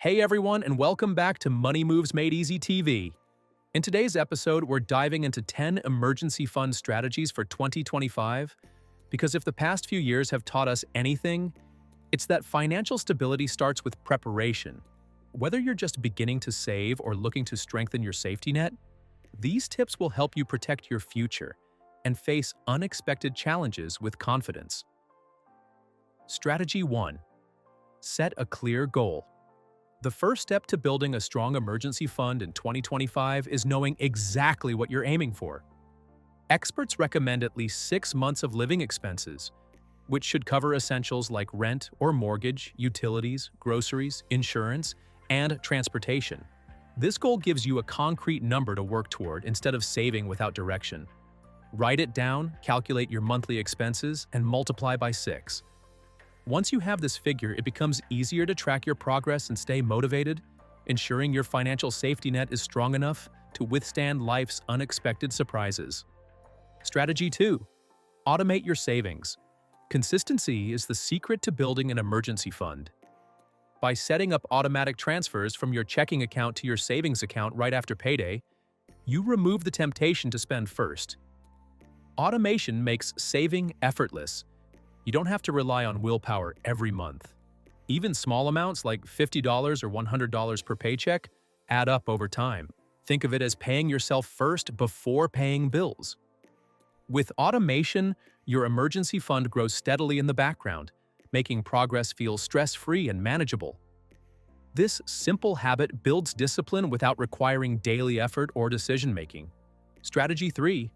Hey everyone, and welcome back to Money Moves Made Easy TV. In today's episode, we're diving into 10 emergency fund strategies for 2025, because if the past few years have taught us anything, it's that financial stability starts with preparation. Whether you're just beginning to save or looking to strengthen your safety net, these tips will help you protect your future and face unexpected challenges with confidence. Strategy 1. Set a clear goal. The first step to building a strong emergency fund in 2025 is knowing exactly what you're aiming for. Experts recommend at least 6 months of living expenses, which should cover essentials like rent or mortgage, utilities, groceries, insurance, and transportation. This goal gives you a concrete number to work toward instead of saving without direction. Write it down, calculate your monthly expenses, and multiply by 6. Once you have this figure, it becomes easier to track your progress and stay motivated, ensuring your financial safety net is strong enough to withstand life's unexpected surprises. Strategy 2. Automate your savings. Consistency is the secret to building an emergency fund. By setting up automatic transfers from your checking account to your savings account right after payday, you remove the temptation to spend first. Automation makes saving effortless. You don't have to rely on willpower every month. Even small amounts like $50 or $100 per paycheck add up over time. Think of it as paying yourself first before paying bills. With automation, your emergency fund grows steadily in the background, making progress feel stress-free and manageable. This simple habit builds discipline without requiring daily effort or decision-making. Strategy 3.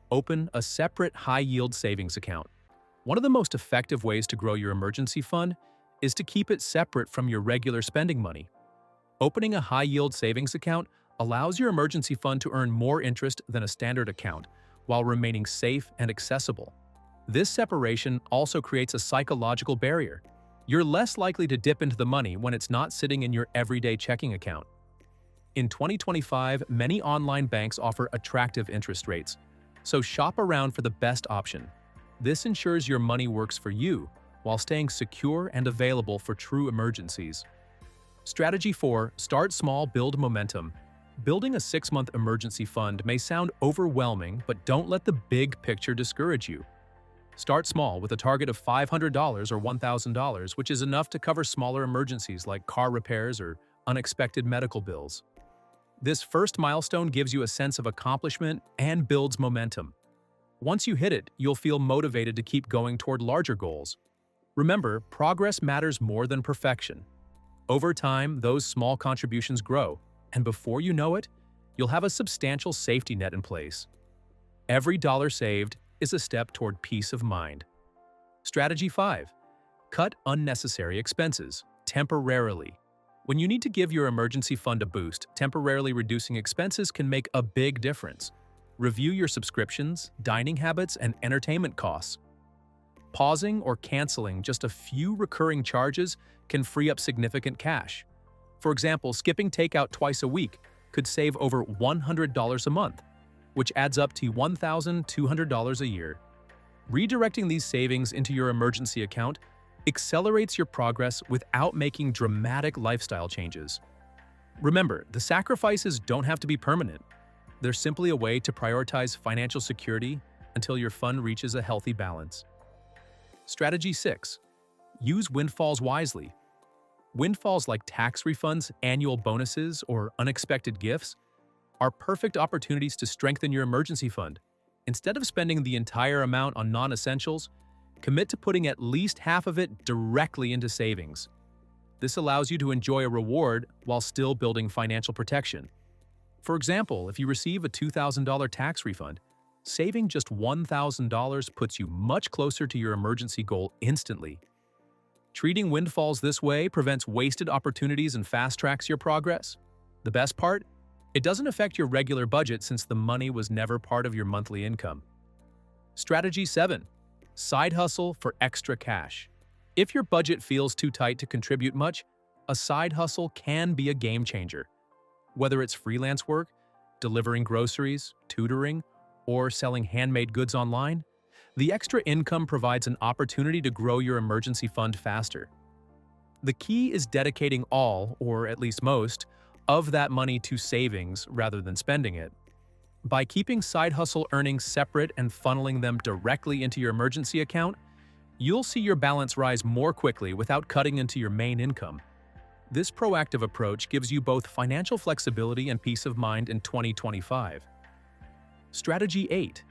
Open a separate high-yield savings account. One of the most effective ways to grow your emergency fund is to keep it separate from your regular spending money. Opening a high-yield savings account allows your emergency fund to earn more interest than a standard account, while remaining safe and accessible. This separation also creates a psychological barrier. You're less likely to dip into the money when it's not sitting in your everyday checking account. In 2025, many online banks offer attractive interest rates, so shop around for the best option. This ensures your money works for you while staying secure and available for true emergencies. Strategy 4. Start small, build momentum. Building a 6-month emergency fund may sound overwhelming, but don't let the big picture discourage you. Start small with a target of $500 or $1,000, which is enough to cover smaller emergencies like car repairs or unexpected medical bills. This first milestone gives you a sense of accomplishment and builds momentum. Once you hit it, you'll feel motivated to keep going toward larger goals. Remember, progress matters more than perfection. Over time, those small contributions grow, and before you know it, you'll have a substantial safety net in place. Every dollar saved is a step toward peace of mind. Strategy 5. Cut unnecessary expenses, temporarily. When you need to give your emergency fund a boost, temporarily reducing expenses can make a big difference. Review your subscriptions, dining habits, and entertainment costs. Pausing or canceling just a few recurring charges can free up significant cash. For example, skipping takeout twice a week could save over $100 a month, which adds up to $1,200 a year. Redirecting these savings into your emergency account accelerates your progress without making dramatic lifestyle changes. Remember, the sacrifices don't have to be permanent. They're simply a way to prioritize financial security until your fund reaches a healthy balance. Strategy 6. Use windfalls wisely. Windfalls like tax refunds, annual bonuses, or unexpected gifts are perfect opportunities to strengthen your emergency fund. Instead of spending the entire amount on non-essentials, commit to putting at least half of it directly into savings. This allows you to enjoy a reward while still building financial protection. For example, if you receive a $2,000 tax refund, saving just $1,000 puts you much closer to your emergency goal instantly. Treating windfalls this way prevents wasted opportunities and fast-tracks your progress. The best part? It doesn't affect your regular budget since the money was never part of your monthly income. Strategy 7. Side hustle for extra cash. If your budget feels too tight to contribute much, a side hustle can be a game changer. Whether it's freelance work, delivering groceries, tutoring, or selling handmade goods online, the extra income provides an opportunity to grow your emergency fund faster. The key is dedicating all, or at least most, of that money to savings rather than spending it. By keeping side hustle earnings separate and funneling them directly into your emergency account, you'll see your balance rise more quickly without cutting into your main income. This proactive approach gives you both financial flexibility and peace of mind in 2025. Strategy 8.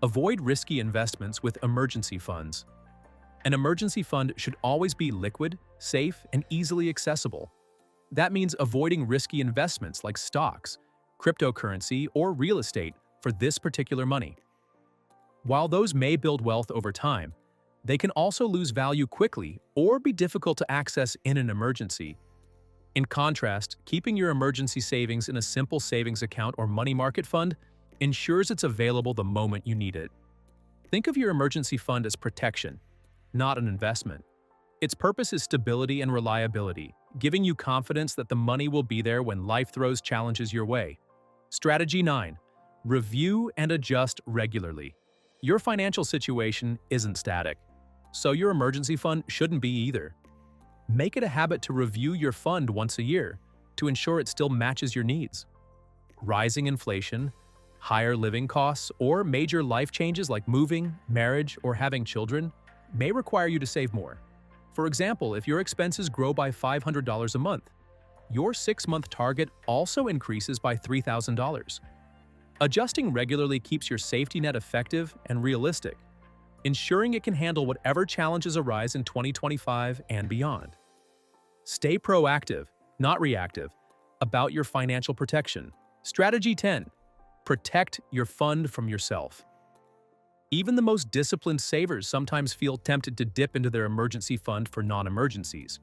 Avoid risky investments with emergency funds. An emergency fund should always be liquid, safe, and easily accessible. That means avoiding risky investments like stocks, cryptocurrency, or real estate for this particular money. While those may build wealth over time, they can also lose value quickly or be difficult to access in an emergency. In contrast, keeping your emergency savings in a simple savings account or money market fund ensures it's available the moment you need it. Think of your emergency fund as protection, not an investment. Its purpose is stability and reliability, giving you confidence that the money will be there when life throws challenges your way. Strategy 9. Review and adjust regularly. Your financial situation isn't static, so your emergency fund shouldn't be either. Make it a habit to review your fund once a year to ensure it still matches your needs. Rising inflation, higher living costs, or major life changes like moving, marriage, or having children may require you to save more. For example, if your expenses grow by $500 a month, your 6-month target also increases by $3,000. Adjusting regularly keeps your safety net effective and realistic, ensuring it can handle whatever challenges arise in 2025 and beyond. Stay proactive, not reactive, about your financial protection. Strategy 10. Protect your fund from yourself. Even the most disciplined savers sometimes feel tempted to dip into their emergency fund for non-emergencies.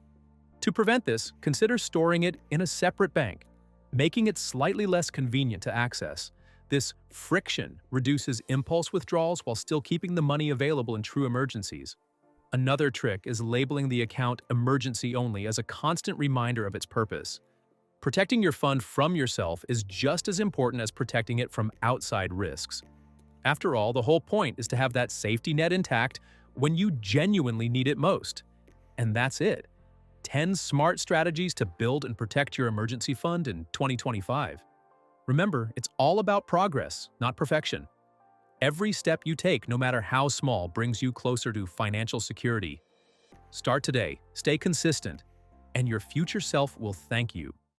To prevent this, consider storing it in a separate bank, making it slightly less convenient to access. This friction reduces impulse withdrawals while still keeping the money available in true emergencies. Another trick is labeling the account emergency only as a constant reminder of its purpose. Protecting your fund from yourself is just as important as protecting it from outside risks. After all, the whole point is to have that safety net intact when you genuinely need it most. And that's it. 10 smart strategies to build and protect your emergency fund in 2025. Remember, it's all about progress, not perfection. Every step you take, no matter how small, brings you closer to financial security. Start today, stay consistent, and your future self will thank you.